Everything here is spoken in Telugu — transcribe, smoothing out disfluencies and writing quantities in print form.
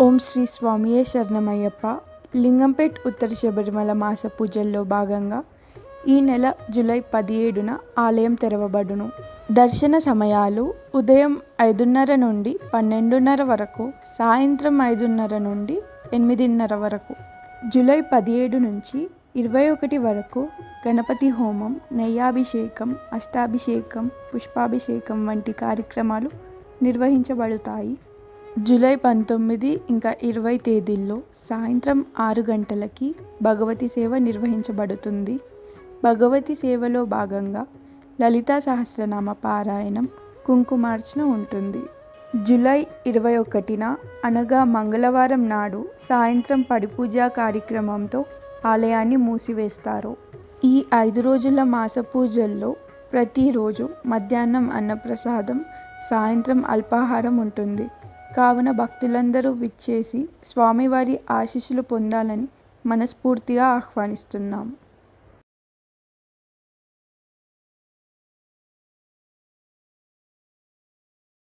ఓం శ్రీ స్వామియే శరణమయ్యప్ప. లింగంపేట్ ఉత్తర శబరిమల మాస పూజల్లో భాగంగా ఈ నెల జూలై 17న ఆలయం తెరవబడును. దర్శన సమయాలు ఉదయం 5:30 నుండి 12:30 వరకు, సాయంత్రం 5:30 నుండి 8:30 వరకు. జూలై 17 నుంచి 21 వరకు గణపతి హోమం, నెయ్యాభిషేకం, అష్టాభిషేకం, పుష్పాభిషేకం వంటి కార్యక్రమాలు నిర్వహించబడతాయి. జూలై 19 ఇంకా 20 తేదీల్లో సాయంత్రం 6 గంటలకి భగవతి సేవ నిర్వహించబడుతుంది. భగవతి సేవలో భాగంగా లలితా సహస్రనామ పారాయణం, కుంకుమార్చన ఉంటుంది. జూలై 21న అనగా మంగళవారం నాడు సాయంత్రం పడిపూజా కార్యక్రమంతో ఆలయాన్ని మూసివేస్తారు. ఈ 5 రోజుల మాస పూజల్లో ప్రతిరోజు మధ్యాహ్నం అన్నప్రసాదం, సాయంత్రం అల్పాహారం ఉంటుంది. కావున భక్తులందరూ విచ్చేసి స్వామివారి ఆశీస్సులు పొందాలని మనస్ఫూర్తిగా ఆహ్వానిస్తున్నాం.